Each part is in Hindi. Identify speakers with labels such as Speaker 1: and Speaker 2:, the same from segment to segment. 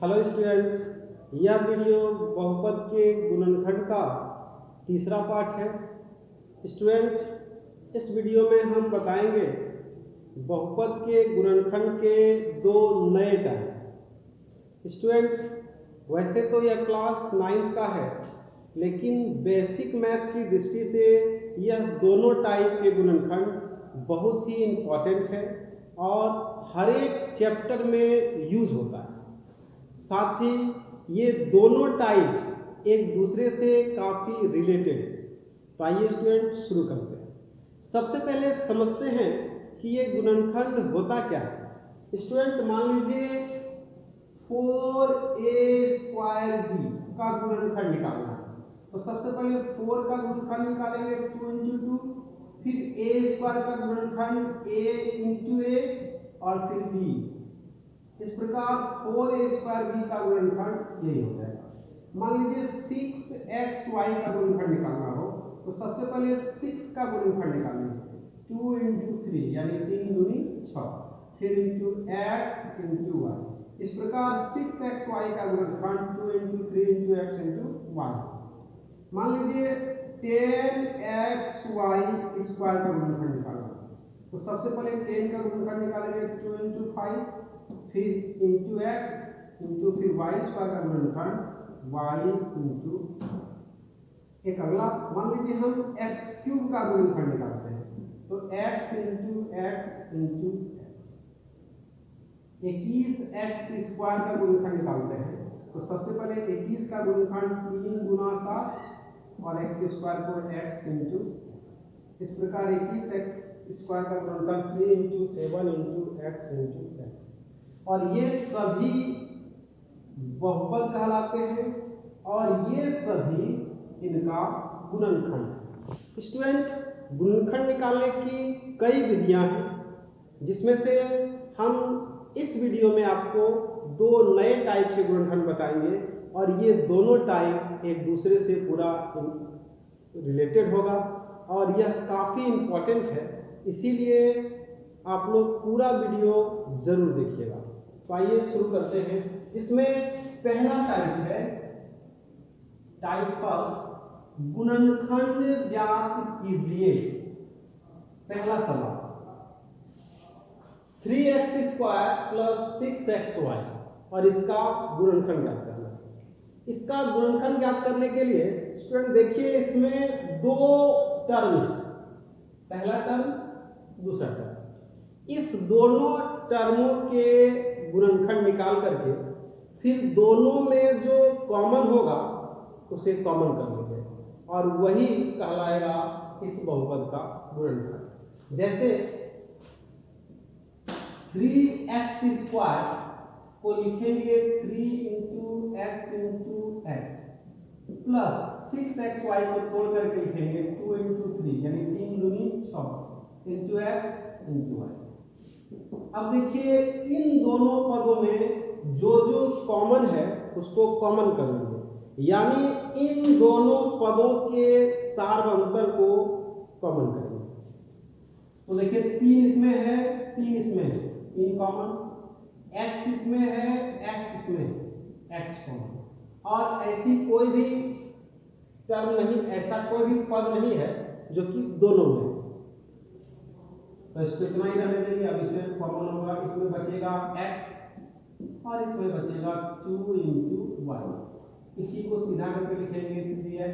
Speaker 1: हेलो स्टूडेंट, यह वीडियो बहुपद के गुणनखंड का तीसरा पार्ट है। स्टूडेंट, इस वीडियो में हम बताएंगे बहुपद के गुणनखंड के दो नए टाइप। स्टूडेंट, वैसे तो यह क्लास 9 का है, लेकिन बेसिक मैथ की दृष्टि से यह दोनों टाइप के गुणनखंड बहुत ही इम्पोर्टेंट है और हर एक चैप्टर में यूज होता है। साथ ही ये दोनों टाइप एक दूसरे से काफ़ी रिलेटेड है। तो आइए स्टूडेंट शुरू करते हैं। सबसे पहले समझते हैं कि ये गुणनखंड होता क्या है। स्टूडेंट, मान लीजिए 4a² b का गुणनखंड निकालना है। तो सबसे पहले 4 का गुणनखंड निकालेंगे 2 × 2, फिर a² का गुणनखंड a × a और फिर b। इस प्रकार 4a² b का गुणनखंड यही हो जाएगा। मान लीजिए 6xy का गुणनखंड निकालना हो, तो सबसे पहले 6 का गुणनखंड निकालेंगे 2 × 3 यानी 3 दूनी 6, फिर इंटू x इंटू y। इस प्रकार 6xy का गुणनखंड 2 × 3 × x इंटू y। मान लीजिए 10xy² का गुणनखंड निकालना, तो सबसे पहले 10 का गुणनखंड निकालेंगे 2 × 5, फिर इंटू x इंटू फिर y² का गुणनखंड y इंटू। एक अगला मान लीजिए हम x³ का गुणनखंड निकालते हैं, तो x into x into x। 21x² का गुणनखंड निकालते हैं, तो सबसे पहले 21 का गुणनखंड 3 × 7 और x² को x इंटू। इस प्रकार 21x² का गुणनखंड 3 × 7 इंटू x इंटू x। और ये सभी बहुपद कहलाते हैं और ये सभी इनका गुणनखंड। स्टूडेंट, गुणनखंड निकालने की कई विधियां हैं, जिसमें से हम इस वीडियो में आपको दो नए टाइप के गुणनखंड बताएंगे और ये दोनों टाइप एक दूसरे से पूरा रिलेटेड होगा और यह काफ़ी इम्पोर्टेंट है। इसीलिए आप लोग पूरा वीडियो जरूर देखिएगा। तो आइए शुरू करते हैं। इसमें पहला टाइप है टाइप फर्स्ट, गुणनखंड ज्ञात कीजिए। पहला सवाल 3x² + 6xy और इसका गुणनखंड ज्ञात करना है। इसका गुणनखंड ज्ञात करने के लिए स्टूडेंट देखिए, इसमें दो टर्म है, पहला टर्म दूसरा टर्म। इस दोनों टर्मों के गुणनखंड निकाल करके फिर दोनों में जो कॉमन होगा उसे कॉमन कर लेंगे और वही कहलाएगा इस बहुपद का गुणनखंड। जैसे 3x² को लिखेंगे 3 × x into x plus 6xy को तोड़ करके लिखेंगे 2 × 3 यानी 3 दूनी 6 इंटू x इंटू y। अब देखिए, इन दोनों पदों में जो जो कॉमन है उसको कॉमन कर लेंगे, यानी इन दोनों पदों के सार अंतर को कॉमन करेंगे। तो देखिए 3 इसमें है, 3 इसमें है, 3 कॉमन, x इसमें है, x इसमें है, x कॉमन। और ऐसी कोई भी टर्म नहीं, ऐसा कोई भी पद नहीं है जो कि दोनों में। तो इसको इतना ही रहने देंगे। अब इसमें कॉमन होगा, इसमें बचेगा x और इसमें बचेगा 2 × y। इसी को सीधा करके लिखेंगे 3x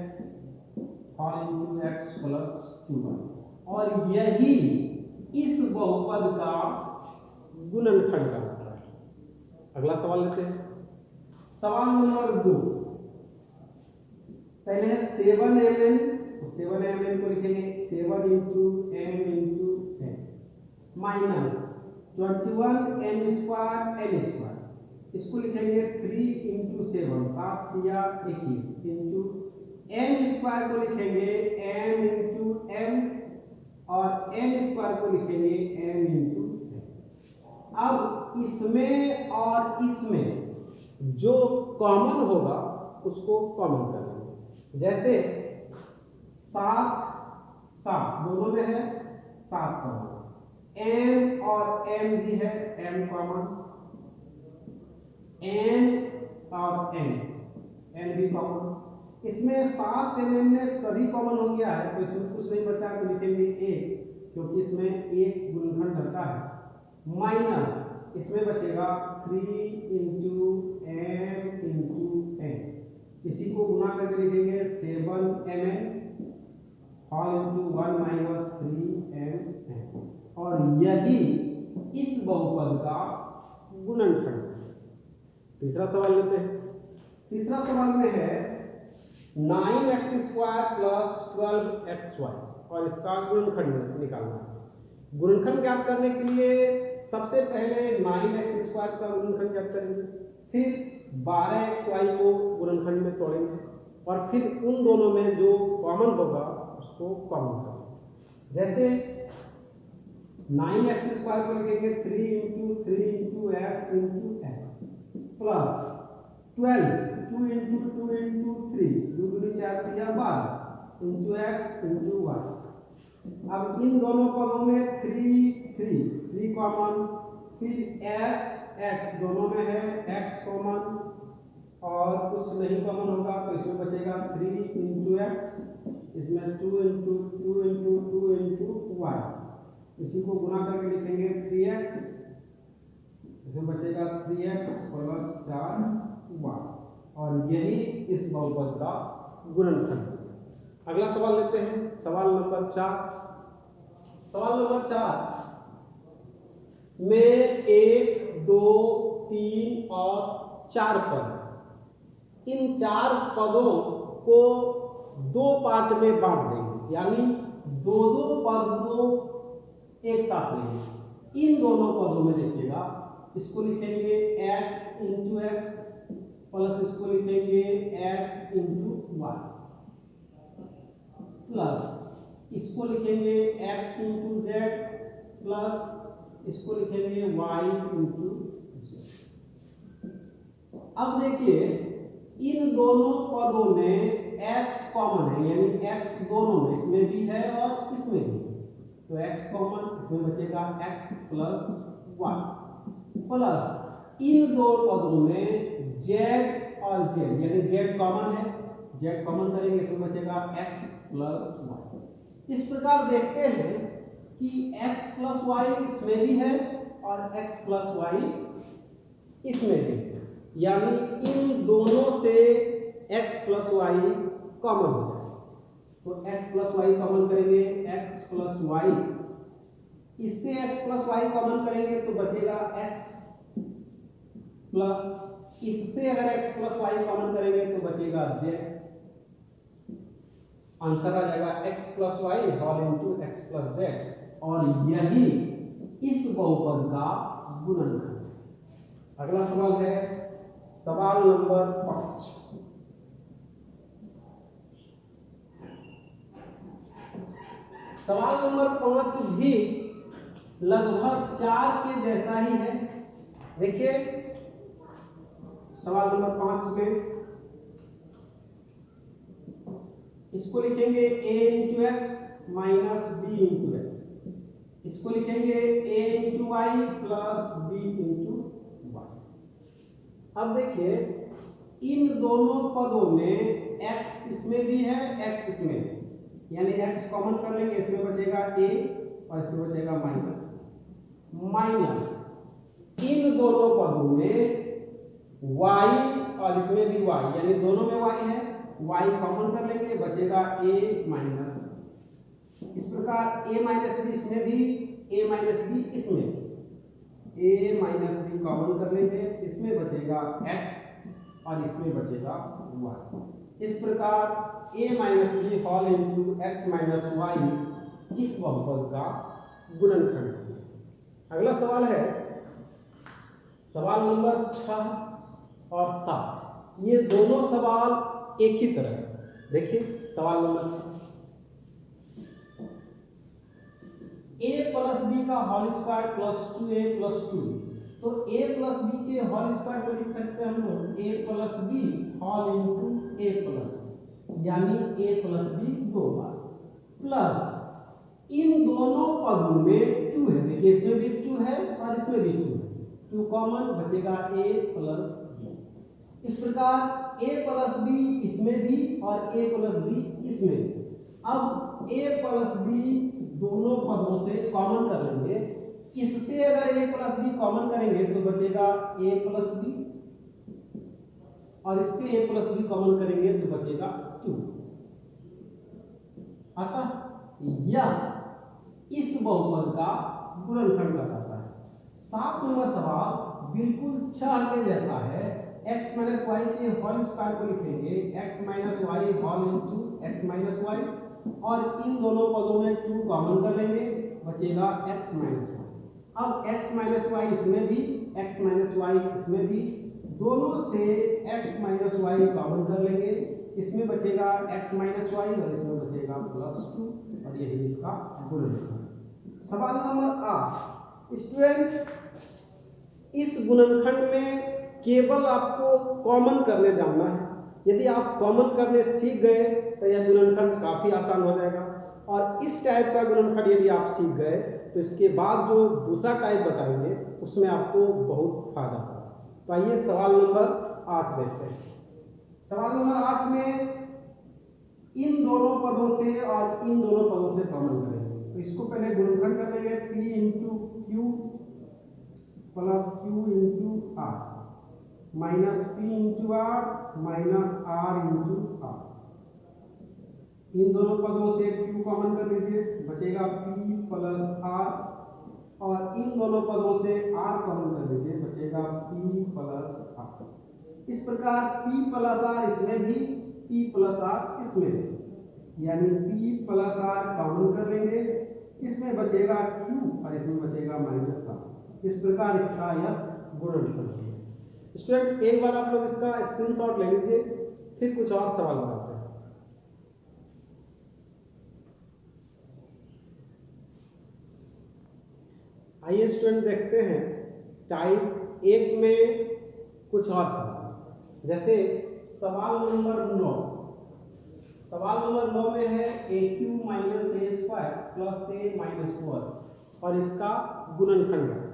Speaker 1: और इंटू x प्लस 2y। और यही इस बहुपद का गुणनखंड कहलाता है। अगला सवाल लेते हैं। सवाल नंबर 2, पहले है 7mn, तो 7mn को लिखेंगे 7 into m into minus 21m² n²। इसको लिखेंगे 3 × 7 7 या 21 इंटू m² को लिखेंगे m इंटू m और n² को लिखेंगे m इंटू m। अब इसमें और इसमें जो कॉमन होगा उसको कॉमन कर लेंगे। जैसे 7 7 दोनों में है, 7 कॉमन, m और m भी है, m कॉमन, n और n भी कॉमन। इसमें 7 mm में सभी कॉमन हो गया है, तो इसमें कुछ नहीं बचा, तो लिखेंगे 1 क्योंकि इसमें एक गुणनखंड रहता है, माइनस इसमें बचेगा 3 इंटू m इंटू n। इसी को गुना करके लिखेंगे 7mn whole into 1 minus 3mn। और यही इस बहुपद का गुणनखंड है। तीसरा सवाल लेते हैं। तीसरा सवाल में है 9x स्क्वायर प्लस 12xy और इसका गुणनखंड निकालना है। गुणनखंड ज्ञात करने के लिए सबसे पहले 9x स्क्वायर का गुणनखंड ज्ञात करेंगे, फिर 12xy को गुणनखंड में तोड़ेंगे और फिर उन दोनों में जो कॉमन होगा उसको कॉमन करेंगे। जैसे 9x स्क्वायर को लिखेंगे 3 into 3 into x into x plus 12 2 into 2 into 3 2 दूनी 4 3 12 इंटू x इंटू y। अब इन दोनों पदों में 3 कॉमन, फिर x दोनों में है x कॉमन और कुछ नहीं कॉमन होगा, तो इसमें बचेगा 3 इंटू x, इसमें 2 इंटू 2 इंटू 2 इंटू y। इसी को गुना करके लिखेंगे 3x, इसमें बचेगा 3x प्लस 4y और यही इस बहुपद का गुणनखंड है। अगला सवाल लेते हैं, सवाल नंबर 4। सवाल नंबर 4 में 1 2 3 और 4 पद, इन 4 पदों को 2 पार्ट में बांट देंगे, यानी दो पद को एक साथ लेंगे। इन दोनों पदों में देखिएगा, इसको लिखेंगे x इंटू एक्स प्लस इसको लिखेंगे x इंटू वाई प्लस इसको लिखेंगे x इंटू जेड प्लस इसको लिखेंगे y इंटू जेड। अब देखिए इन दोनों पदों में x कॉमन है, यानी x दोनों में, इसमें भी है और इसमें भी, तो x कॉमन, इसमें बचेगा x प्लस y प्लस इन दो पदों में z और z, यानी z कॉमन है, z कॉमन करेंगे, इसमें बचेगा x प्लस y। इस प्रकार देखते हैं कि x प्लस y इसमें भी है और x प्लस y इसमें भी है, यानी इन दोनों से x प्लस y कॉमन हो जाए, तो x प्लस y कॉमन करेंगे, x प्लस y, इससे x प्लस y कॉमन करेंगे तो बचेगा x प्लस, इससे अगर x प्लस y कॉमन करेंगे तो बचेगा z। आंसर आ जाएगा x plus y whole into x plus z और यही इस बहुपद का गुणनखंड है। अगला सवाल है सवाल नंबर 5। सवाल नंबर 5 भी लगभग 4 के जैसा ही है। देखिए सवाल नंबर 5 में इसको लिखेंगे a into x minus b into x, इसको लिखेंगे a into y plus b into y. अब देखिए इन दोनों पदों में x इसमें भी है, x इसमें भी, यानी x कॉमन कर लेंगे, इसमें बचेगा a और इसमें बचेगा माइनस इन दोनों पदों में y और इसमें भी y, यानी दोनों में y है, y कॉमन कर लेंगे, बचेगा a माइनस। इस प्रकार a माइनस बी इसमें भी, a माइनस बी इसमें भी, a माइनस बी कॉमन कर लेंगे, इसमें बचेगा x और इसमें बचेगा y। इस प्रकार a minus b whole into x minus y इस बहुपद का गुणनखंड है। अगला सवाल है सवाल नंबर 6 और 7। ये दोनों सवाल एक ही तरह है। देखिए सवाल नंबर 6, a प्लस बी का whole square plus 2a plus 2, तो a प्लस बी के होल स्क्वायर को लिख सकते हैं हम लोग a plus B whole into a plus B, यानी a प्लस बी 2 बार प्लस इन दोनों पदों में 2 है, देखिए इसमें भी 2 है और इसमें भी 2 है, 2 कॉमन, बचेगा a प्लस बी। इस प्रकार a प्लस बी इसमें भी और a प्लस बी इसमें भी। अब a प्लस बी दोनों पदों से कॉमन कर लेंगे। इससे अगर a प्लस बी कॉमन करेंगे तो बचेगा a प्लस बी, और इससे a प्लस बी कॉमन करेंगे तो बचेगा 2। अतः यह इस बहुपद का गुणनखंड कहलाता है। 7 नंबर सवाल बिल्कुल 6 के जैसा है। x माइनस वाई के होल स्क्वायर को लिखेंगे x minus y whole into x minus y, और इन दोनों पदों में 2 कॉमन कर लेंगे, बचेगा x माइनस वाई। अब x माइनस वाई इसमें भी, x माइनस वाई इसमें भी, दोनों से x माइनस वाई कॉमन कर लेंगे, इसमें बचेगा x माइनस वाई और इसमें बचेगा प्लस 2, और यही इसका गुणनखंड। सवाल नंबर 8। स्टूडेंट, इस गुणनखंड में केवल आपको कॉमन करने जानना है। यदि आप कॉमन करने सीख गए तो यह गुणनखंड काफी आसान हो जाएगा, और इस टाइप का गुणनखंड यदि आप सीख गए तो इसके बाद जो दूसरा टाइप बताएंगे उसमें आपको बहुत फायदा होगा। तो आइए सवाल नंबर 8 देखते हैं। सवाल नंबर 8 में इन दोनों पदों से और इन दोनों पदों से कॉमन करेंगे। तो इसको पहले गुणनखंड कर लेंगे, p into Q plus Q into R minus p into R minus r into R. इन दोनों पदों से q कॉमन कर लीजिए, बचेगा p प्लस r, और इन दोनों पदों से r कॉमन कर लीजिए, बचेगा p प्लस r। इस प्रकार p प्लस r इसमें भी, p प्लस r इसमें भी, यानी p प्लस r कॉमन कर लेंगे, इसमें बचेगा q और इसमें बचेगा माइनस r। इस प्रकार इसका यह गुणनखंड है। स्टूडेंट, एक बार आप लोग इसका स्क्रीनशॉट ले लीजिए, फिर कुछ और सवाल बनाते हैं। आइए स्टूडेंट देखते हैं टाइप 1 में कुछ और सवाल। जैसे सवाल नंबर 9। सवाल नंबर 9 में है ए क्यू माइनस ए स्क्वायर प्लस ए माइनस 1, और इसका गुणनखंड है।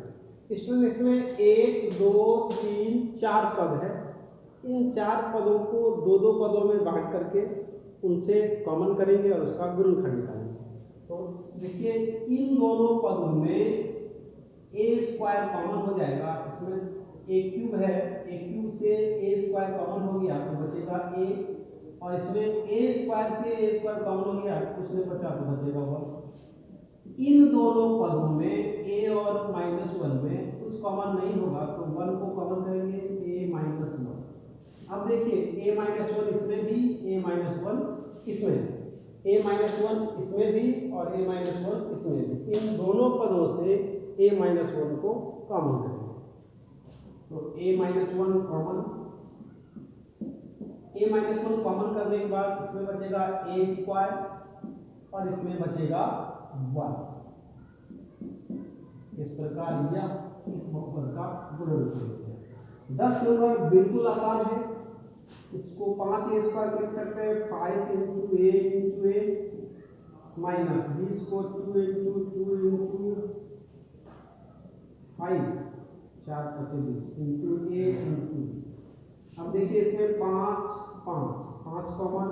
Speaker 1: स्टूडेंट, इसमें 1 2 3 4 पद है। इन 4 पदों को 2-2 पदों में बांट करके उनसे कॉमन करेंगे और उसका गुणनखंड निकालेंगे। तो देखिए, इन दोनों पदों में ए स्क्वायर कॉमन हो जाएगा। इसमें ए क्यूब है, ए क्यूब से ए स्क्वायर कॉमन हो गया तो बचेगा ए, और इसमें ए स्क्वायर से ए स्क्वायर कॉमन हो गया तो उसमें बचा तो बचेगा 1। इन दोनों पदों में a और -1 में कुछ कॉमन नहीं होगा तो 1 को कॉमन करेंगे, a -1। अब देखिए, a -1 इसमें भी, a -1 इसमें भी, a -1 इसमें भी और a -1 इसमें भी। इन दोनों पदों से a -1 को कॉमन करेंगे, तो a -1 कॉमन, a -1 कॉमन करने के बाद इसमें बचेगा a स्क्वायर और इसमें बचेगा 1। इस प्रकार यह इस बहुपद का गुणनखंड है। 10 नंबर बिल्कुल आसान है। इसको 5a स्क्वायर लिख सकते हैं, 5 इंटू ए माइनस 20 को 2 इंटू 5 4 25 इंटू ए इंटू। अब देखिए, इसमें 5 कॉमन,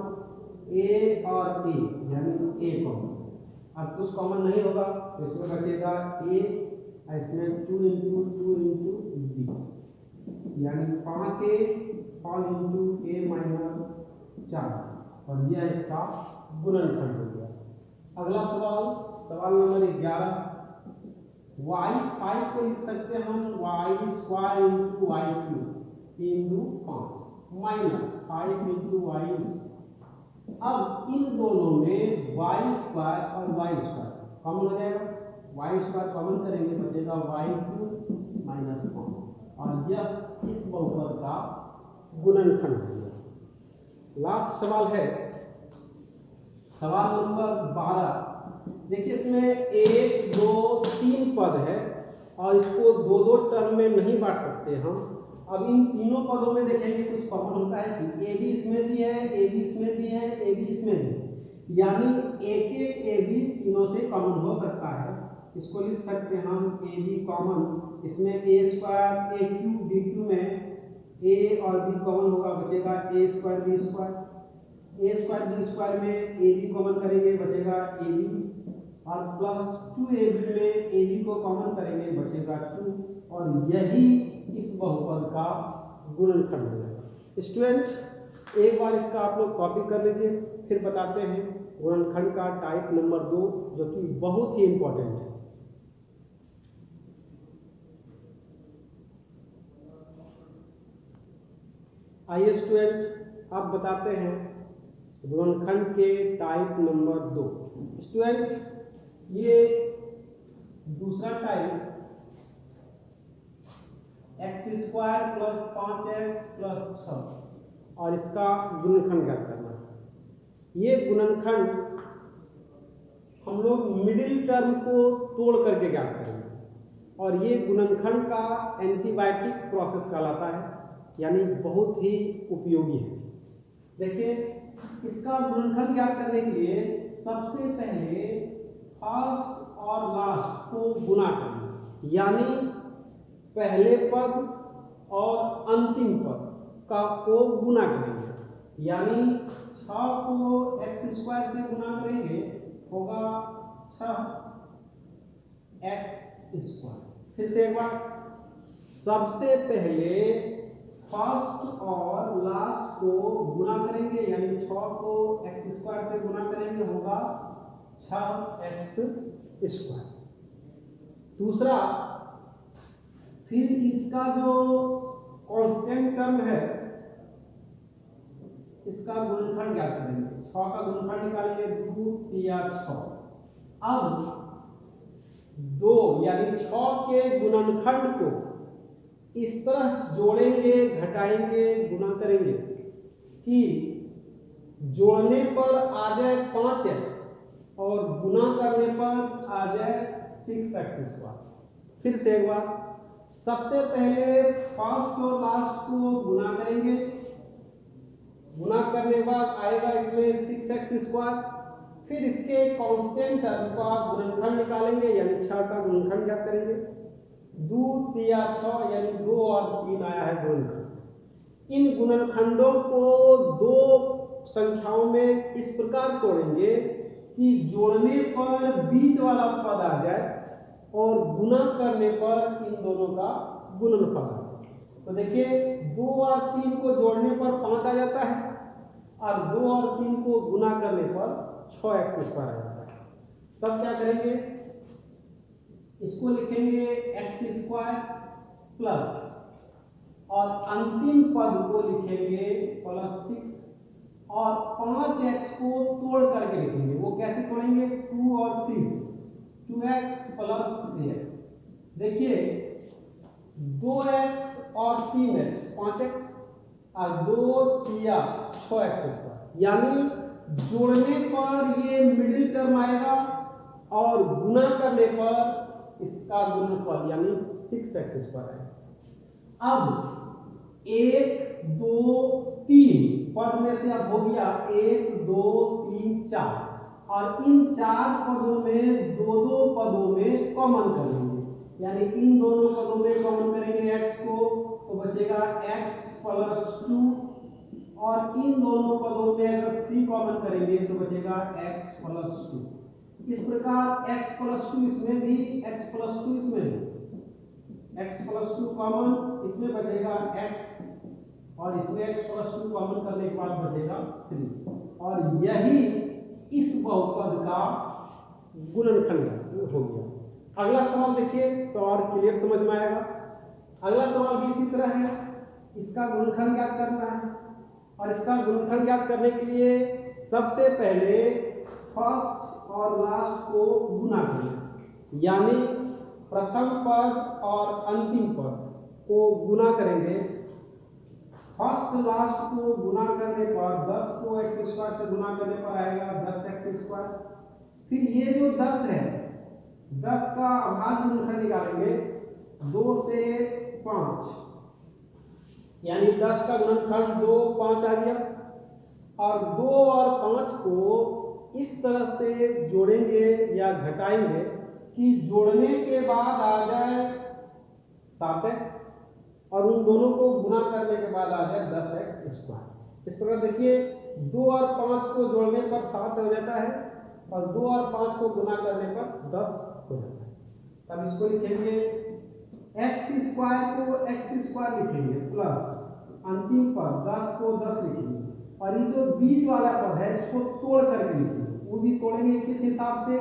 Speaker 1: ए और ए यानी ए कॉमन। अब कुछ कॉमन नहीं होगा तो इसमें बचेगा ए, इसमें 2 इंटू बी, यानी 5a होल इंटू ए माइनस 4, और यह इसका गुणनखंड हो गया। अगला सवाल, सवाल नंबर 11। y5 को लिख सकते हैं हम y square into y cube into 5 minus 5 into y. अब इन दोनों में y स्क्वायर और y स्क्वायर कॉमन हो जाएगा, y स्क्वायर कॉमन करेंगे, बचेगा y³ माइनस 5, और यह इस बहुपद का गुणनखंड है। लास्ट सवाल है सवाल नंबर 12। देखिए, इसमें 1 2 3 पद है और इसको 2-2 टर्म में नहीं बांट सकते हम। अब इन तीनों पदों में देखेंगे कुछ कॉमन होता है कि ए भी इसमें भी है, ए भी इसमें भी है, ए भी इसमें भी, यानी एक ए भी तीनों से कॉमन हो सकता है। इसको लिख सकते हैं हम ए बी कॉमन। इसमें a square a cube d q में ए और बी कॉमन होगा, बचेगा a square b square. A square b square में ए बी कॉमन करेंगे, बचेगा ए बी, और प्लस 2ab में ए बी को कॉमन करेंगे, बचेगा 2, और यही इस बहुपद का गुणनखंड हो जाएगा। स्टूडेंट एक बार इसका आप लोग कॉपी कर लीजिए, फिर बताते हैं गुणनखंड का टाइप नंबर 2, जो कि बहुत ही इंपॉर्टेंट है। आइए स्टूडेंट अब बताते हैं गुणनखंड के टाइप नंबर 2। स्टूडेंट ये दूसरा type x square plus 5x plus 6 और इसका गुणनखंड ज्ञात करना है। ये गुणनखंड हम लोग मिडिल टर्म को तोड़ करके ज्ञात करेंगे, और ये गुणनखंड का एंटीबायोटिक प्रोसेस कहलाता है, यानी बहुत ही उपयोगी है। देखिए इसका गुणनखंड ज्ञात करने के लिए सबसे पहले फर्स्ट और लास्ट को गुणा करना, यानी पहले पद और अंतिम पद का को गुणा करेंगे, यानी 6 को x स्क्वायर से गुणा करेंगे, होगा 6x स्क्वायर। फिर से एक बार, सबसे पहले फर्स्ट और लास्ट को गुणा करेंगे, यानी 6 को x स्क्वायर से गुणा करेंगे, होगा 6x स्क्वायर। दूसरा, फिर इसका जो कांस्टेंट टर्म है इसका गुणनखंड ज्ञात करेंगे। 6 का गुणनखंड निकालेंगे, 2 या 6। अब 2 यानी 6 के गुणनखंड को इस तरह जोड़ेंगे, घटाएंगे, गुणा करेंगे कि जोड़ने पर आ जाए 5x और गुणा करने पर आ जाए 6x स्क्वायर। फिर से एक बार, सबसे पहले फर्स्ट और लास्ट को गुणा करेंगे, गुणा करने के बाद आएगा इसमें 6x स्क्वायर। फिर इसके कांस्टेंट टर्म का गुणनखंड निकालेंगे, यानी 6 का गुणनखंड ज्ञात करेंगे, 2 या 6 यानी 2 और 3 आया है गुणनखंड। इन गुणनखंडों को दो संख्याओं में इस प्रकार तोड़ेंगे कि जोड़ने पर बीच वाला पद आ जाए और गुणा करने पर इन दोनों का गुणनफल आ जाए। तो देखिए 2 और 3 को जोड़ने पर 5 आ जाता है, और 2 और 3 को गुणा करने पर 6x स्क्वायर आ जाता है। तब क्या करेंगे, इसको लिखेंगे x स्क्वायर प्लस, और अंतिम पद को लिखेंगे प्लस 6, और 5x को तोड़ करके लिखेंगे। वो कैसे तोड़ेंगे, 2 और 3, 2x प्लस 3x। देखिए 2x और 3x 5x, और 2 या 6x, यानी जोड़ने पर ये मिडिल टर्म आएगा और गुणा करने पर इसका गुणनफल यानी 6x स्क्वायर है। अब 1 2 3 पद में से अब हो गया 1 2 3 4, और इन 4 पदों में दो पदों में कॉमन करेंगे, यानी इन दोनों पदों में कॉमन करेंगे x को, तो बचेगा x प्लस 2, और इन दोनों पदों में अगर 3 कॉमन करेंगे तो बचेगा x प्लस 2। इस प्रकार x प्लस 2 इसमें भी, x प्लस 2 इसमें भी, x प्लस 2 कॉमन, इसमें बचेगा x, और इसमें x प्लस 2 कॉमन करने के बाद बचेगा 3, और यही इस बहुपद का गुणनखंड हो गया। अगला सवाल देखिए तो और क्लियर समझ में आएगा। अगला सवाल भी इसी तरह है, इसका गुणनखंड ज्ञात करना है, और इसका गुणनखंड ज्ञात करने के लिए सबसे पहले फर्स्ट और लास्ट को गुणा करें, यानी प्रथम पद और अंतिम पद को गुणा करेंगे। फर्स्ट लास्ट को गुणा करने पर 10 को x स्क्वायर से गुणा करने पर आएगा 10x स्क्वायर। फिर ये जो 10 है, 10 का अभाज्य गुणनखंड निकालेंगे, 2 से 5, यानी 10 का गुणनखंड 2 5 आ गया, और 2 और 5 को इस तरह से जोड़ेंगे या घटाएंगे कि जोड़ने के बाद आ जाए 7x, और उन दोनों को गुना करने के बाद आ जाए 10x²। इस प्रकार देखिए 2 और 5 को जोड़ने पर 7 हो जाता है और 2 और 5 को गुना करने पर 10 हो जाता है। तब इसको लिखेंगे x² को x² लिखेंगे प्लस अंतिम पद 10 को 10 लिखेंगे और ये जो बीच वाला पद है इसको तोड़ करके लिखेंगे। वो भी तोड़ेंगे किस हिसाब से,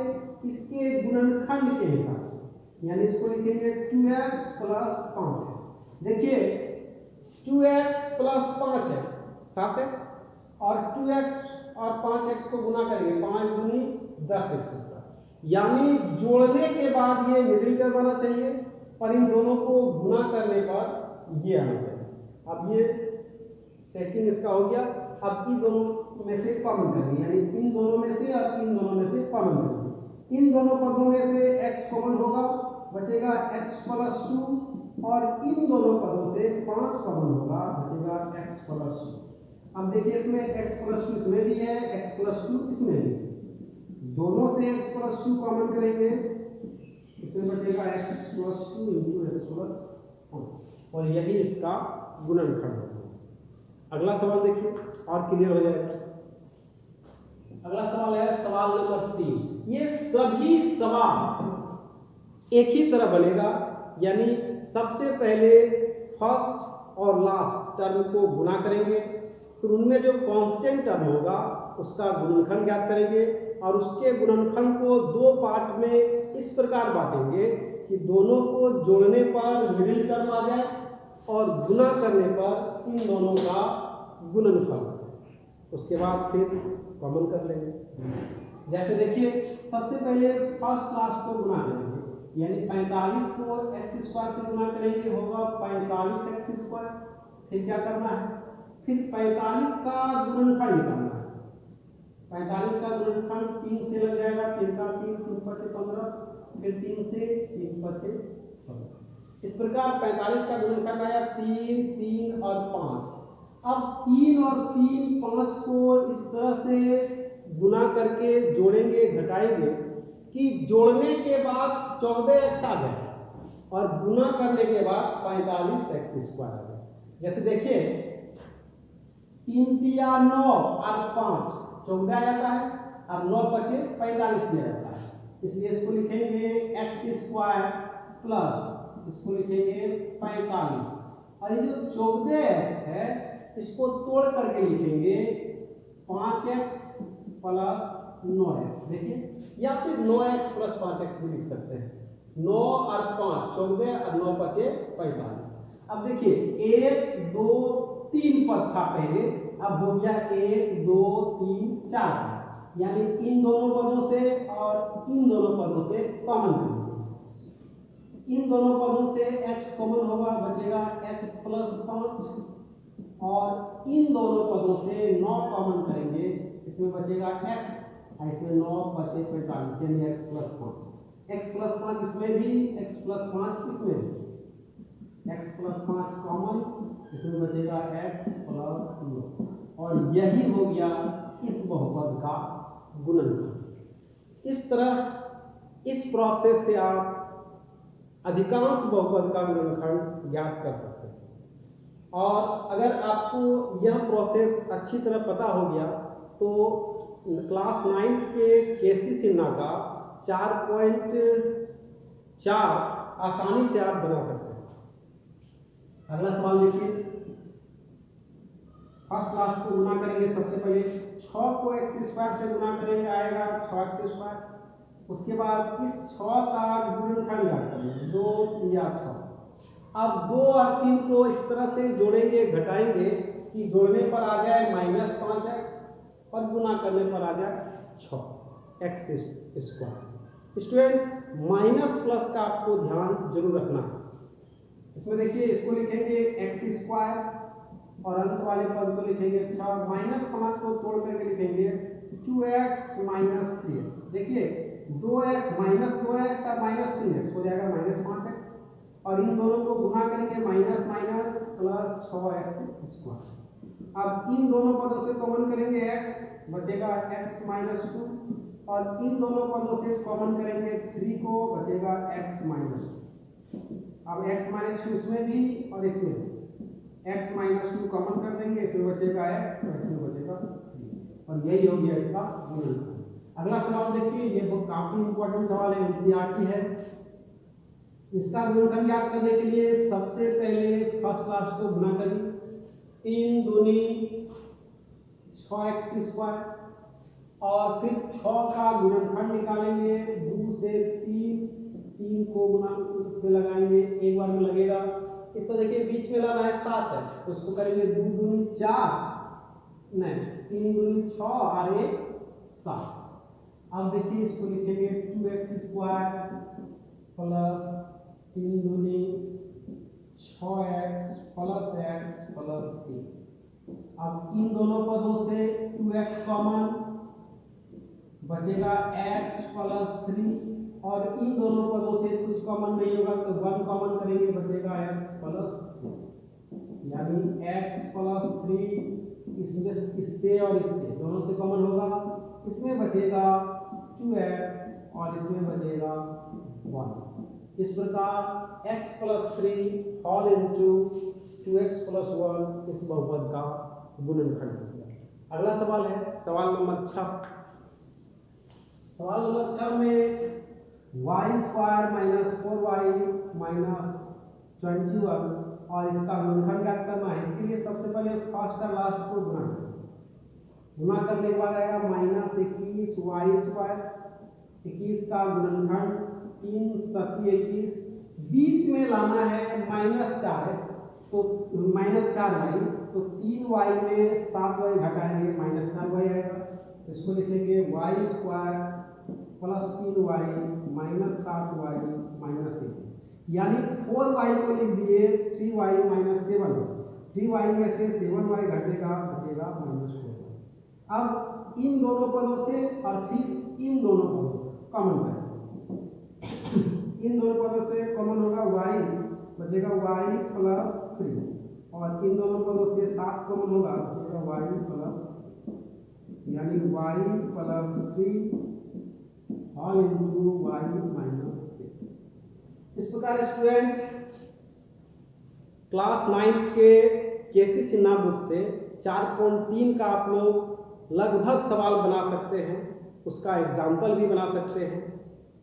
Speaker 1: इसके गुणनखंड के हिसाब से, यानी इसको लिखेंगे 2x प्लस 5x। देखिए 2x प्लस 5x 7x और 2x और 5x को गुना करेंगे 5 दूनी 10x², यानी जोड़ने के बाद ये मिडिल टर्म आना चाहिए और इन दोनों को गुना करने पर ये आना चाहिए। अब ये सेकंड इसका हो गया। अब इन दोनों में से कॉमन करेंगे, यानी इन दोनों में से और इन दोनों में से कॉमन करेंगे। इन दोनों पदों में से x कॉमन होगा, बचेगा x प्लस 2 और इन दोनों पदों से 5 कॉमन होगा, बचेगा x प्लस 2। अब देखिए इसमें x प्लस 2 इसमें भी है, x प्लस 2 इसमें भी, दोनों से x प्लस 2 कॉमन करेंगे, इसमें बचेगा x plus 2 into x plus 1 और यही इसका गुणनखंड होगा। अगला सवाल देखिए और क्लियर हो जाएगा। अगला सवाल है सवाल नंबर 3। ये सभी सवाल एक ही तरह बनेगा, यानी सबसे पहले फर्स्ट और लास्ट टर्म को गुना करेंगे, फिर उनमें जो कांस्टेंट टर्म होगा उसका गुणनखंड ज्ञात करेंगे और उसके गुणनखंड को 2 पार्ट में इस प्रकार बांटेंगे कि दोनों को जोड़ने पर मिडिल टर्म आ जाए और गुना करने पर इन दोनों का गुणनफल। उसके बाद फिर कॉमन कर लेंगे। जैसे देखिए सबसे पहले फर्स्ट लास्ट को गुना करेंगे, यानी 45 को x² से गुना करेंगे, होगा 45x²। फिर क्या करना है, फिर 45 का गुणनफल निकालना है। 45 का गुणनफल 3 से लग जाएगा, 3 का 3, 3 5 15, फिर 3 से 3 5 15। इस प्रकार 45 का गुणनखंड आया 3, 3 और 5। अब 3 और 3, 5 को इस तरह से गुना करके जोड़ेंगे, घटाएंगे कि जोड़ने के बाद 14x आ जाए और गुना करने के बाद 45x² आ जाए। जैसे देखिए 3 तिया 9 और 5 14 आता है और 9 बचे 45 में रहता है, इसलिए इसको लिखेंगे x² प्लस इसको लिखेंगे 45 और ये जो 14x है इसको तोड़ करके लिखेंगे 5x प्लस 9x। देखिए या फिर 9x प्लस 5x भी लिख सकते हैं। 9 और 5 14 और 9 बचे 45। अब देखिए 1 2 3 पद था पहले, अब हो गया 1 2 3 4, यानी इन दोनों पदों से और इन दोनों पदों से कॉमन करेंगे। इन दोनों पदों से x कॉमन होगा, बचेगा x प्लस 5 और इन दोनों पदों से 9 कॉमन करेंगे, इसमें बचेगा x और इसमें 9 बचे 45, यानी x प्लस 5। x प्लस 5 इसमें भी, x प्लस 5 इसमें भी, x प्लस 5 कॉमन, इसमें बचेगा x प्लस 9 और यही हो गया इस बहुपद का गुणनखंड। इस तरह इस प्रोसेस से आप अधिकांश बहुपद का गुणनखंड ज्ञात कर सकते हैं। और अगर आपको यह प्रोसेस अच्छी तरह पता हो गया तो क्लास 9 के केसी सिन्हा का 4.4 आसानी से आप बना सकते हैं। अगला सवाल देखिए, फर्स्ट लास्ट को गुना करेंगे। सबसे पहले 6 को x² से गुना करेंगे, आएगा 6x²। उसके बाद इस 6 का गुणनखंड ज्ञात करेंगे, 2 या 6। अब 2 और 3 को इस तरह से जोड़ेंगे, घटाएंगे कि जोड़ने पर आ जाए -5x और गुना करने पर आ जाए 6x²। स्टूडेंट माइनस प्लस का आपको ध्यान जरूर रखना है। इसमें देखिए इसको लिखेंगे x² और अंत वाले पद को लिखेंगे 6, -5 को तोड़ करके लिखेंगे 2x - 3x। देखिए 2x -2x और -3x हो जाएगा -5x और इन दोनों को गुना करेंगे माइनस प्लस 6x²। अब इन दोनों पदों से कॉमन करेंगे x, बचेगा x - 2 और इन दोनों पदों से कॉमन करेंगे 3 को, बचेगा x - 2। अब x माइनस टू इसमें भी और इसमें भी, x माइनस टू कॉमन कर देंगे, इसमें बचेगा x और इसमें बचेगा 3 और यही हो गया इसका गुणनखंड। अगला सवाल देखिए, ये बहुत काफी इंपॉर्टेंट सवाल है, एनसीईआरटी है। इसका गुणनखंड ज्ञात करने के लिए सबसे पहले फर्स्ट क्लास को गुणा करिए, 3 दूनी 6x स्क्वायर और फिर 6 का गुणनखंड निकालेंगे, 2 से 3 को गुना उससे लगाएंगे, एक बार में लगेगा। इसको देखिए बीच में लाना है 7 है, तो उसको करेंगे 2 दूनी 4, नहीं 3 दूनी 6 और 1 7। अब देखिए इसको लिखेंगे 2x स्क्वायर प्लस 3 दूनी 6x प्लस x प्लस 3। अब इन दोनों पदों से 2x कॉमन, बचेगा x प्लस 3 और इन दोनों पदों से कुछ कॉमन नहीं होगा तो 1 कॉमन करेंगे, बचेगा x प्लस 3, यानी x प्लस 3 इससे और इससे दोनों से कॉमन होगा, इसमें बचेगा 2x और इसमें बचेगा 1। इस प्रकार x plus 3 whole into 2x plus 1 इस बहुपद का गुणनखंड हो गया। अगला सवाल है सवाल नंबर 6। सवाल नंबर 6 में y square minus 4y minus 21 और इसका गुणनखंड ज्ञात करना है। इसके लिए सबसे पहले फर्स्ट और लास्ट को गुणा करें, गुणा करने के बाद आएगा माइनस 21 y स्क्वायर, 21 का गुणनखंड 3 7 21, बीच में लाना है माइनस 4x तो माइनस 4y, तो 3y में 7y घटाएंगे माइनस 4y आएगा, इसको लिखेंगे y square plus 3y minus 7y minus 1, यानी 4y को लिख दिए 3y माइनस 7, 3y में से 7y घटेगा, बचेगा माइनस 4। अब इन दोनों पदों से और फिर इन दोनों पदों से कॉमन करें, इन दोनों पदों से कॉमन होगा y, बचेगा y प्लस 3 और इन दोनों पदों से 7 कॉमन होगा, बचेगा y प्लस, यानी y plus 3 all into y minus 6। इस प्रकार स्टूडेंट क्लास 9 के केसी सिन्हा बुक से 4.3 का आप लोग लगभग सवाल बना सकते हैं, उसका एग्जाम्पल भी बना सकते हैं।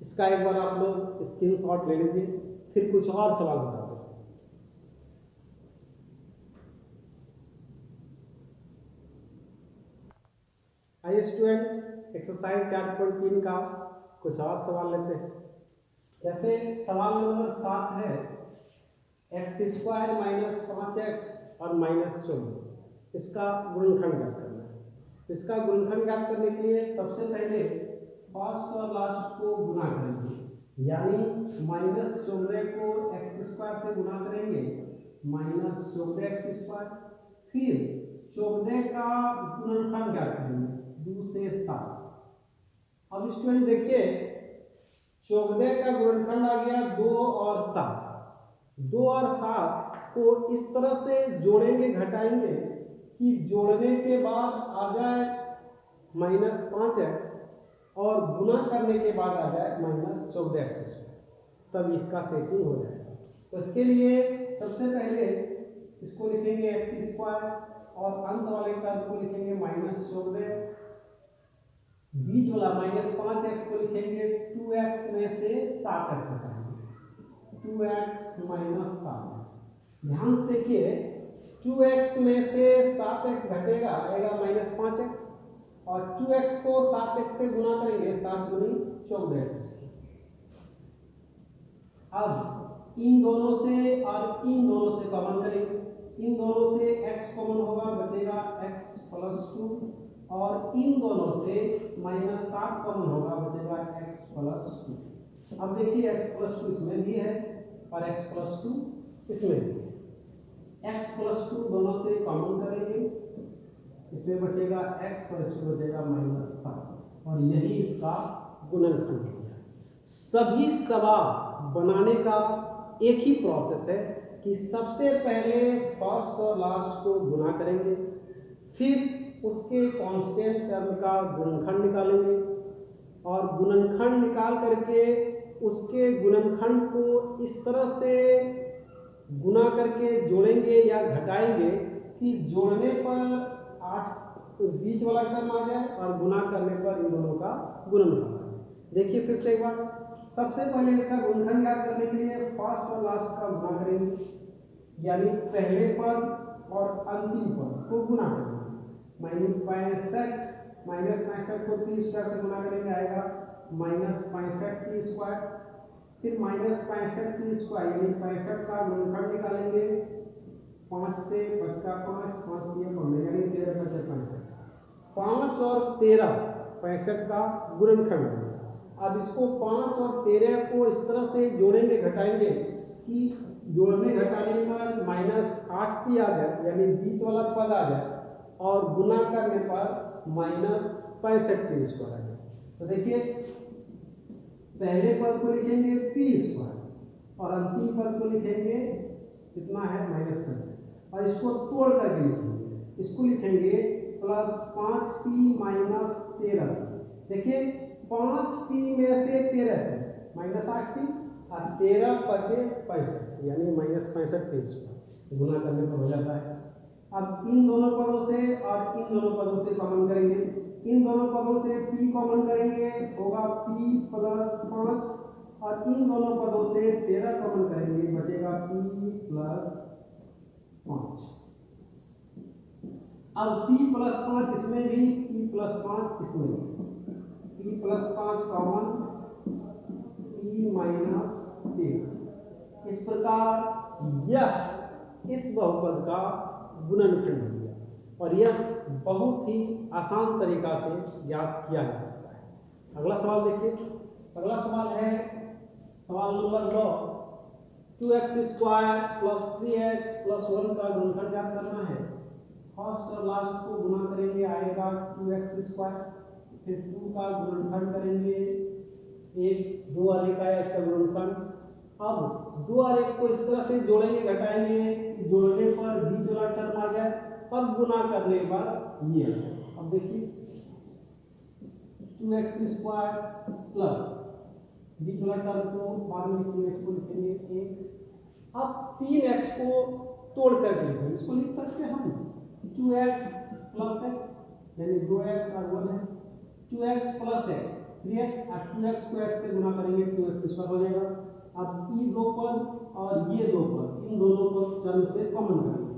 Speaker 1: इसका एक बार आप लोग स्क्रीनशॉट ले लीजिए, फिर कुछ और सवाल बता दो। आइए स्टूडेंट एक्सरसाइज 4.3 का कुछ और सवाल लेते हैं। जैसे सवाल नंबर 7 है, x स्क्वायर माइनस 5x और माइनस 14, इसका गुणनखंड ज्ञात करना है। इसका गुणनखंड ज्ञात करने के लिए सबसे पहले फर्स्ट और लास्ट को गुणा करेंगे, यानी माइनस 14 को x स्क्वायर से गुणा करेंगे, माइनस 14x स्क्वायर, फिर 14 का गुणनखंड ज्ञात करेंगे 2 से 7। अब स्टूडेंट देखिए 14 का गुणनखंड आ गया 2 और 7, 2 और 7 को इस तरह से जोड़ेंगे घटाएंगे कि जोड़ने के बाद आ जाए माइनस 5x और गुणा करने के बाद आ जाए माइनस 14x, तब इसका सेटिंग हो जाएगा। तो इसके लिए सबसे पहले इसको लिखेंगे x स्क्वायर और अंत वाले टर्म को लिखेंगे माइनस 14, बीच वाला माइनस 5x को लिखेंगे 2x में से 7x घटाएंगे, 2x माइनस 7x। ध्यान से देखिए 2x में से 7x घटेगा, आएगा माइनस 5x और 2x को 7x से गुणा करेंगे, 7 दूनी 14x। अब इन दोनों से और इन दोनों से कॉमन करेंगे, इन दोनों से x कॉमन होगा, बचेगा x प्लस 2 और इन दोनों से माइनस 7 कॉमन होगा, बचेगा x प्लस 2। अब देखिए x प्लस 2 इसमें भी है और x प्लस 2 इसमें भी है, x प्लस 2 दोनों से कॉमन करेंगे, इसमें बचेगा x और इसमें बचेगा माइनस 7 और यही इसका गुणनखंड हो गया। सभी सवाल बनाने का एक ही प्रोसेस है कि सबसे पहले फर्स्ट और लास्ट को गुणा करेंगे, फिर उसके कांस्टेंट टर्म का गुणनखंड निकालेंगे और गुणनखंड निकाल करके उसके गुणनखंड को इस तरह से गुना करके जोड़ेंगे या घटाएंगे कि जोड़ने पर 8 बीच वाला टर्म आ जाए और गुना करने पर इन दोनों का गुणनफल आ जाए। देखिए फिर से एक बार, सबसे पहले इसका गुणनखंड याद करने के लिए फर्स्ट और लास्ट का गुना करेंगे, यानी पहले पद और अंतिम पद को गुना करेंगे। -65 को 3 स्क्वायर से गुना करेंगे, आएगा -65 फिर -65 यानी 65 का गुणनखंड निकालेंगे, 5 से 5 का 5 ये 15 यानी 13 5 65, 5 और 13 65 का गुणनखंड है। अब इसको 5 और 13 को इस तरह से जोड़ेंगे घटाएंगे कि जोड़ने घटाने पर -8 भी आ जाए, यानी बीच वाला पद आ जाए, और गुना करने पर -65 आ जाए। तो देखिए पहले पद को लिखेंगे p² और अंतिम पद को लिखेंगे कितना है -65, और इसको तोड़ करके लिखेंगे, इसको लिखेंगे +5p - 13। देखिए 5p में से 13 है -8p और 13 बचे 65 यानी -65 गुना करने पर हो जाता है। अब इन दोनों पदों से और इन दोनों पदों से कॉमन करेंगे, इन दोनों पदों से p कॉमन करेंगे, होगा p + 5, और इन दोनों पदों से 13 कॉमन करेंगे, बचेगा p + 5। अब p + 5 इसमें भी, p + 5 इसमें भी, p + 5 कॉमन, p - 13। इस प्रकार यह इस बहुपद का गुणनखंड हो गया, और यह बहुत ही आसान तरीका से ज्ञात किया जा सकता है। अगला सवाल देखिए, अगला सवाल है सवाल नंबर 9, 2x² + 3x + 1 का गुणनखंड ज्ञात करना है। फर्स्ट और लास्ट को गुना करेंगे, आएगा 2x², फिर 2 का गुणनखंड करेंगे, 1 2 और 1 आया इसका गुणनखंड। अब 2 और 1 को इस तरह से जोड़ेंगे घटाएंगे, जोड़ने पर बीच वाला टर्म आ जाए और गुना करने पर ये। अब देखिए 2x² प्लस बीच वाला टर्म को बाद में 2x को लिखेंगे 1। अब 3x को तोड़ करके लिखेंगे, इसको लिख सकते हैं हम 2x + x यानी 2x और 1 है, 2x + x 3x और 2x को x से गुना करेंगे, 2x² हो जाएगा। अब ये दो पद और ये दो पद, इन दोनों को टर्म से कॉमन करेंगे,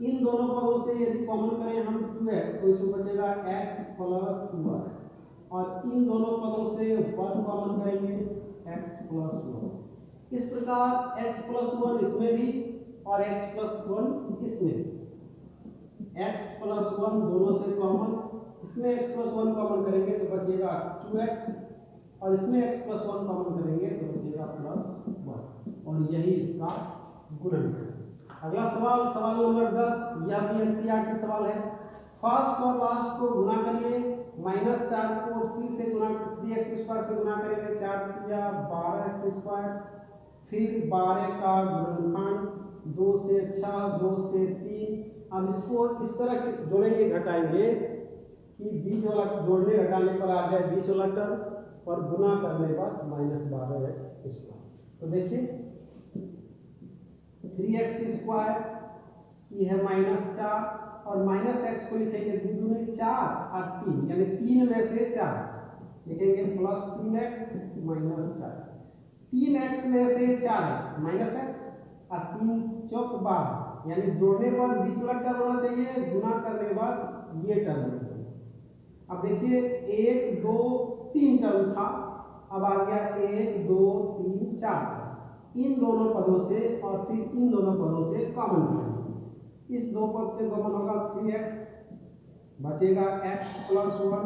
Speaker 1: इन दोनों पदों से यदि कॉमन करें हम 2x तो इसमें बचेगा x + 2y, और इन दोनों पदों से 1 कॉमन करेंगे, x + 1। इस प्रकार x + 1 इसमें भी और x + 1 इसमें भी, x + 1 दोनों से कॉमन, इसमें x + 1 कॉमन करेंगे तो बचेगा 2x, और इसमें x + 1 कॉमन करेंगे तो बचेगा +1, और यही इसका गुणनखंड। अगला सवाल, सवाल नंबर 10, यह भी एनसीईआरटी सवाल है। फर्स्ट और लास्ट को गुना करिए, -4 को 3 से गुना 3x² से गुना करेंगे, 4 3 12x², फिर 12 का गुणनखंड, 2 से 6 2 से 3। अब इसको इस तरह जोड़ेंगे घटाएंगे कि बीच वाला जोड़ने घटाने पर आ जाए बीच वाला टर्म, और गुना करने पर -12x²। तो देखिए 3x² ये है -4, और -x को लिखेंगे 2 दूनी 4 और 3 यानी 3 में से 4 लिखेंगे, +3x - 4, 3x में से 4x -x और 3 चौक 12 यानी जोड़ने पर बीच वाला टर्म होना चाहिए, गुना करने पर ये टर्म होना चाहिए। अब देखिए 1 2 3 टर्म था, अब आ गया 1 2 3 4, इन दोनों पदों से और फिर इन दोनों पदों से कॉमन करेंगे, इस दो पद से कॉमन होगा 3x, बचेगा x + 1,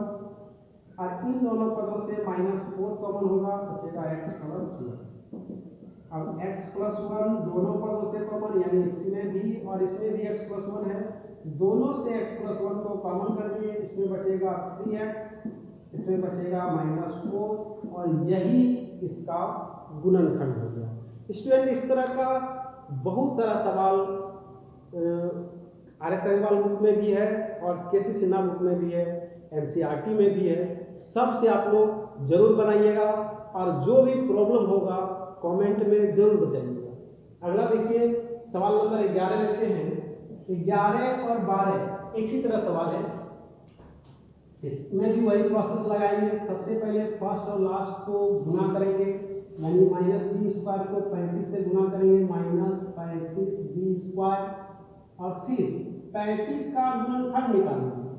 Speaker 1: और इन दोनों पदों से -4 कॉमन होगा, बचेगा x + 1। अब x + 1 दोनों पदों से कॉमन, यानी इसमें भी और इसमें भी x + 1 है, दोनों से x + 1 को कॉमन कर दिए, इसमें बचेगा 3x, इसमें बचेगा -4, और यही इसका गुणनखंड हो गया। स्टूडेंट इस तरह का बहुत सारा सवाल RS अग्रवाल बुक में भी है और KC सिन्हा बुक में भी है, NCERT में भी है, सबसे आप लोग जरूर बनाइएगा। और जो भी प्रॉब्लम होगा कमेंट में जरूर बताइएगा। अगला देखिए सवाल नंबर 11 लेते हैं। 11 और 12 एक ही तरह सवाल है, इसमें भी वही प्रोसेस लगाएंगे। सबसे पहले फर्स्ट और लास्ट को गुना करेंगे, यानी -b स्क्वायर को 35 से गुना करेंगे, -35b स्क्वायर, और फिर 35 का गुणनखंड निकालेंगे,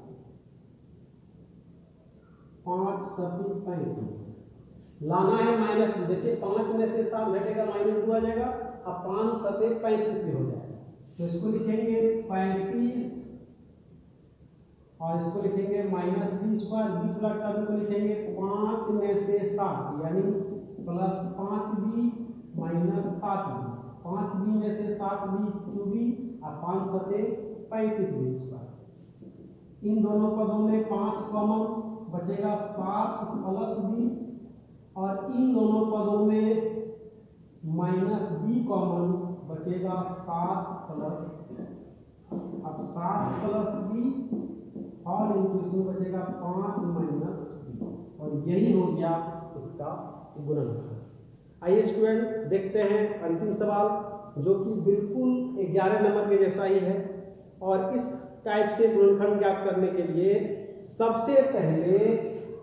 Speaker 1: 5 सती 35 लाना है माइनस। देखिए 5 में से 7 घटेगा, -2 आ जाएगा, अब 5 सते 35 भी हो जाएगा। तो इसको लिखेंगे 35 और इसको लिखेंगे -b स्क्वायर, b वाला टर्म को लिखेंगे 5 में से 7 यानी +5b -7b, 5b में से 7b 2b और 5 सते 35b स्क्वायर। इन दोनों पदों में 5 कॉमन बचेगा, 7 + b, और इन दोनों पदों में -b कॉमन बचेगा, 7 अब 7 + b और इसमें बचेगा 5 - b, और यही हो गया इसका गुणनखंड। आइए स्टूडेंट देखते हैं अंतिम सवाल, जो कि बिल्कुल 11 नंबर के जैसा ही है। और इस टाइप से गुणनखंड ज्ञात करने के लिए सबसे पहले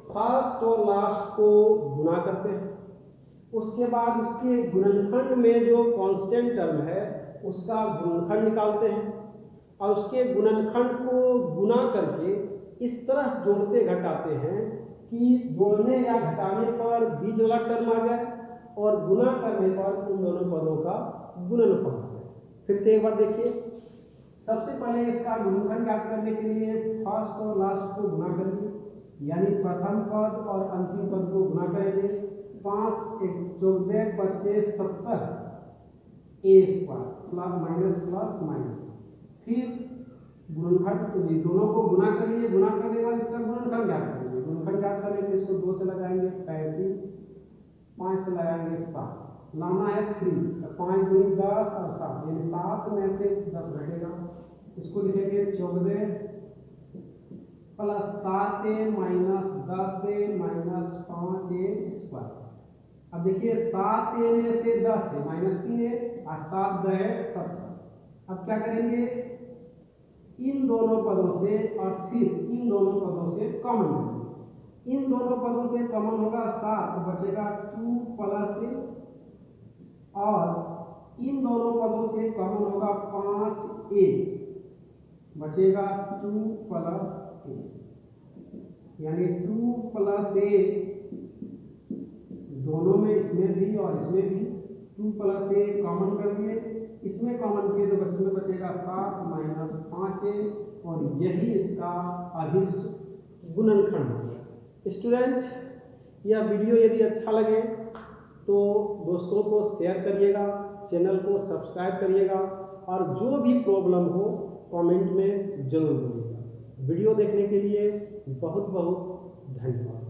Speaker 1: फर्स्ट और लास्ट को गुणा करते हैं, उसके बाद उसके गुणनखंड में जो कांस्टेंट टर्म है उसका गुणनखंड निकालते हैं, और उसके गुणनखंड को गुना करके इस तरह जोड़ते घटाते हैं कि जोड़ने या घटाने पर बीच वाला टर्म आ जाए और गुना करने पर उन दोनों पदों का गुणनफल आ जाए। फिर से एक बार देखिए, सबसे पहले इसका गुणनखंड ज्ञात करने के लिए फर्स्ट और लास्ट को गुना करेंगे, यानी प्रथम पद और अंतिम पद को गुना करेंगे। 5 × 14 बचे 70 a स्क्वायर प्लस माइनस, फिर गुणनखंड दोनों को गुना करिए, गुना करने के बाद इसका गुणनखंड ज्ञात करेंगे। गुणनखंड ज्ञात करने के लिए इसको 2 से लगाएंगे 35, 5 से लगाएंगे 7, लाना है 3, 5 × 10 और 7 यानी 7 में से 10 घटेगा, इसको लिखेंगे 14 + 7a - 10a - 5a स्क्वायर। अब देखिए 7a में से 10 है -3a और 7 गए 70। अब क्या करेंगे, इन दोनों पदों से और फिर इन दोनों पदों से कॉमन लेंगे। इन दोनों पदों से कॉमन होगा 7, बचेगा 2 + a, और इन दोनों पदों से कॉमन होगा 5a, बचेगा 2 + a, यानी 2 + a दोनों में, इसमें भी और इसमें भी 2 + a कॉमन कर दिए, इसमें कॉमन किए तो इसमें बचेगा 7 - 5a, और यही इसका अभिष्ट गुणनखंड हो गया। स्टूडेंट, यह वीडियो यदि अच्छा लगे तो दोस्तों को शेयर करिएगा, चैनल को सब्सक्राइब करिएगा, और जो भी प्रॉब्लम हो कमेंट में जरूर बोलिएगा। वीडियो देखने के लिए बहुत बहुत धन्यवाद।